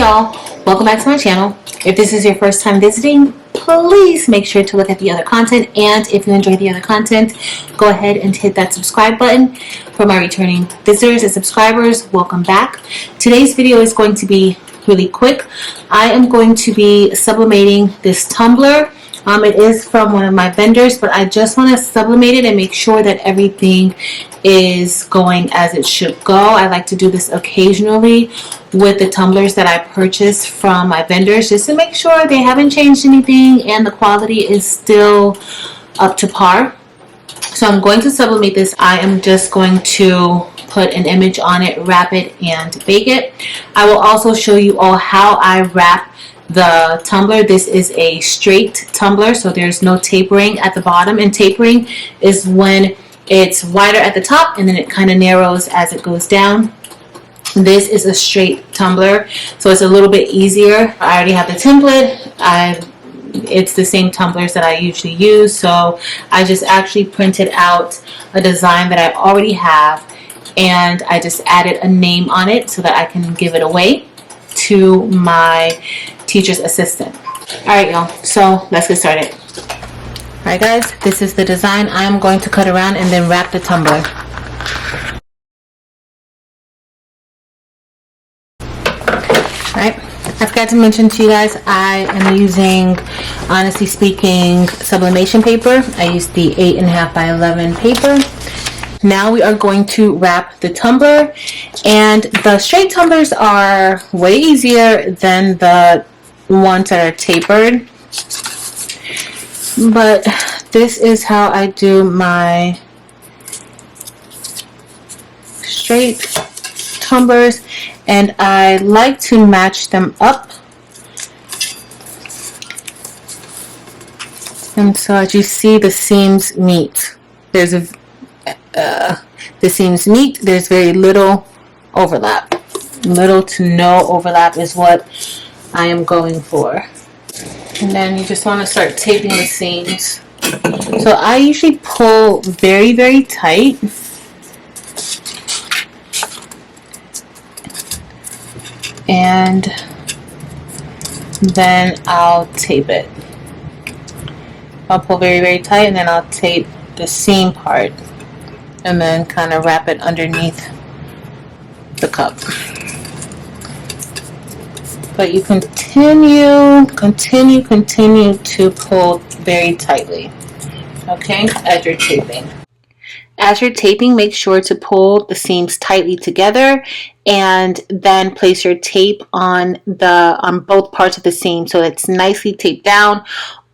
y'all, welcome back to my channel. If this is your first time visiting, please make sure to look at the other content, and if you enjoy the other content, go ahead and hit that subscribe button. For my returning visitors and subscribers, welcome back. Today's video is going to be really quick. I am going to be sublimating this tumbler. It is from one of my vendors, but I just want to sublimate it and make sure that everything is going as it should go. I like to do this occasionally with the tumblers that I purchase from my vendors, just to make sure they haven't changed anything and the quality is still up to par. So I'm going to sublimate this. I am just going to put an image on it, wrap it, and bake it. I will also show you all how I wrap the tumbler. This is a straight tumbler, so there's no tapering at the bottom, and tapering is when it's wider at the top and then it kind of narrows as it goes down. This is a straight tumbler, so it's a little bit easier. I already have the template. It's the same tumblers that I usually use, so I just actually printed out a design that I already have, and I just added a name on it so that I can give it away to my teacher's assistant. Alright y'all, so let's get started. Alright guys, this is the design. I am going to cut around and then wrap the tumbler. Alright, I forgot to mention to you guys, I am using, honestly speaking, sublimation paper. I used the 8.5 by 11 paper. Now we are going to wrap the tumbler, and the straight tumblers are way easier than the ones that are tapered, but this is how I do my straight tumblers, and I like to match them up. And so as you see, the seams meet. There's the seams meet. There's very little overlap. Little to no overlap is what I am going for. And then you just want to start taping the seams. So I usually pull very, very tight. And then I'll tape it. I'll pull very, very tight, and then I'll tape the seam part, and then kind of wrap it underneath the cup. But you continue to pull very tightly, okay, as you're taping. As you're taping, make sure to pull the seams tightly together, and then place your tape on both parts of the seam so it's nicely taped down.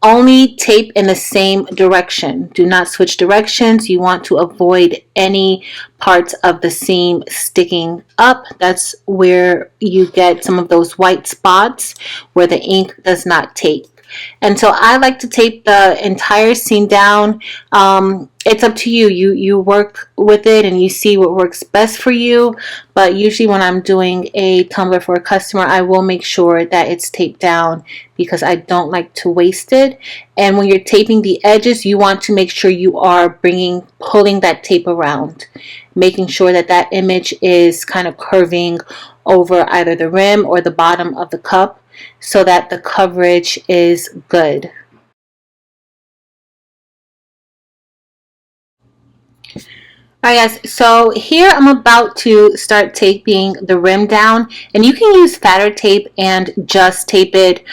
Only tape in the same direction. Do not switch directions. You want to avoid any parts of the seam sticking up. That's where you get some of those white spots where the ink does not tape. And so I like to tape the entire seam down. It's up to you. You work with it and you see what works best for you. But usually when I'm doing a tumbler for a customer, I will make sure that it's taped down because I don't like to waste it. And when you're taping the edges, you want to make sure you are pulling that tape around, making sure that that image is kind of curving over either the rim or the bottom of the cup, so that the coverage is good. Alright guys, so here I'm about to start taping the rim down, and you can use fatter tape and just tape it,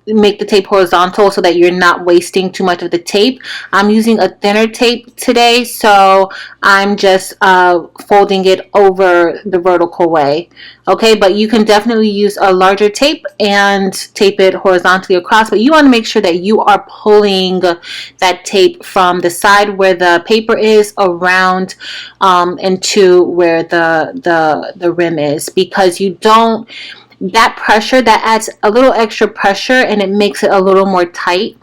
make the tape horizontal so that you're not wasting too much of the tape. I'm using a thinner tape today, so I'm just folding it over the vertical way. Okay, but you can definitely use a larger tape and tape it horizontally across, but you want to make sure that you are pulling that tape from the side where the paper is around into where the rim is, because you don't, that pressure, that adds a little extra pressure and it makes it a little more tight.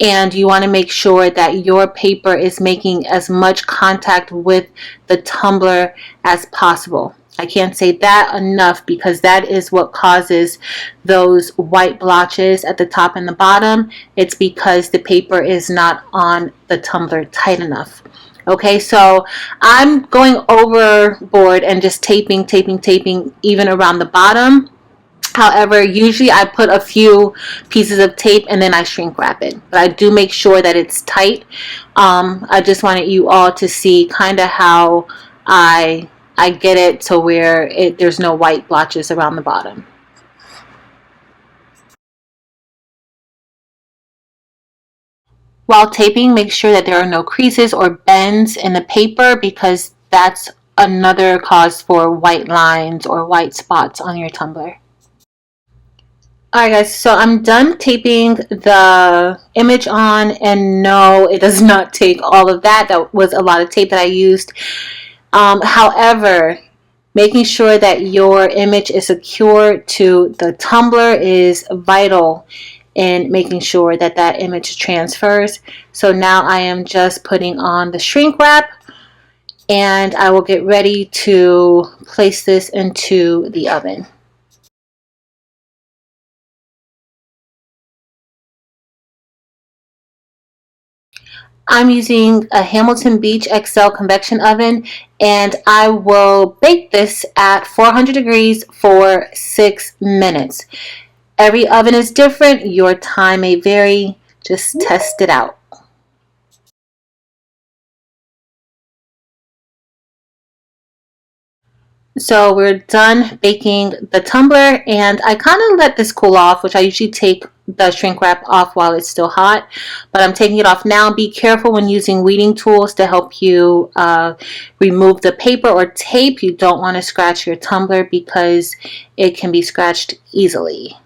And you want to make sure that your paper is making as much contact with the tumbler as possible. I can't say that enough, because that is what causes those white blotches at the top and the bottom. It's because the paper is not on the tumbler tight enough. Okay, so I'm going overboard and just taping even around the bottom. However, usually I put a few pieces of tape and then I shrink wrap it. But I do make sure that it's tight. I just wanted you all to see kind of how I get it to where there's no white blotches around the bottom. While taping, make sure that there are no creases or bends in the paper, because that's another cause for white lines or white spots on your tumbler. Alright guys, so I'm done taping the image on, and no, it does not take all of that. That was a lot of tape that I used. However, making sure that your image is secure to the tumbler is vital in making sure that that image transfers. So now I am just putting on the shrink wrap, and I will get ready to place this into the oven. I'm using a Hamilton Beach XL convection oven, and I will bake this at 400 degrees for 6 minutes. Every oven is different. Your time may vary. Just test it out. So we're done baking the tumbler, and I kind of let this cool off, which I usually take the shrink wrap off while it's still hot, but I'm taking it off now. Be careful when using weeding tools to help you remove the paper or tape. You don't want to scratch your tumbler because it can be scratched easily.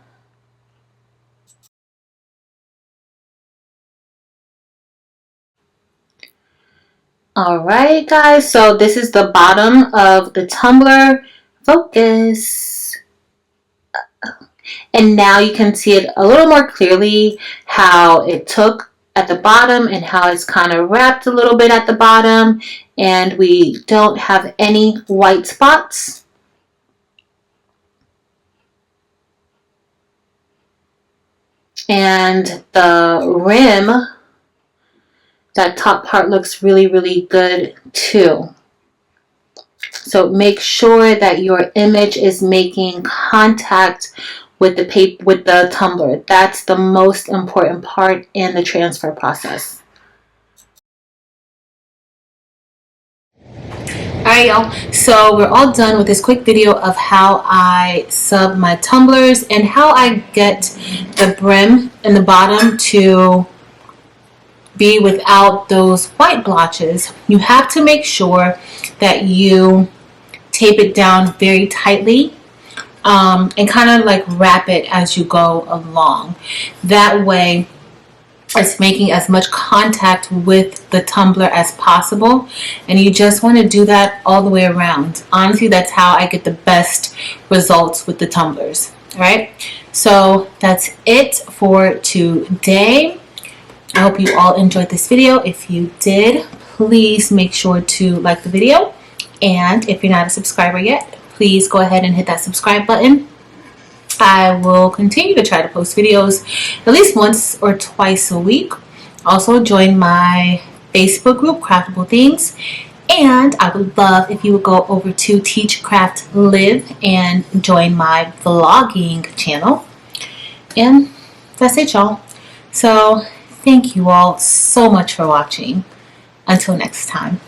Alright guys, so this is the bottom of the tumbler. Focus. And now you can see it a little more clearly, how it took at the bottom and how it's kind of wrapped a little bit at the bottom, and we don't have any white spots. And the rim, that top part, looks really, really good too. So make sure that your image is making contact with the paper, with the tumbler. That's the most important part in the transfer process. Alright y'all, so we're all done with this quick video of how I sub my tumblers and how I get the brim and the bottom to be without those white blotches. You have to make sure that you tape it down very tightly and kind of like wrap it as you go along. That way it's making as much contact with the tumbler as possible, and you just want to do that all the way around. Honestly, that's how I get the best results with the tumblers. Alright, so that's it for today. I hope you all enjoyed this video. If you did, please make sure to like the video, and if you're not a subscriber yet, please go ahead and hit that subscribe button. I will continue to try to post videos at least once or twice a week. Also, join my Facebook group, Craftable Things. And I would love if you would go over to Teach Craft Live and join my vlogging channel. And that's it, y'all. So thank you all so much for watching. Until next time.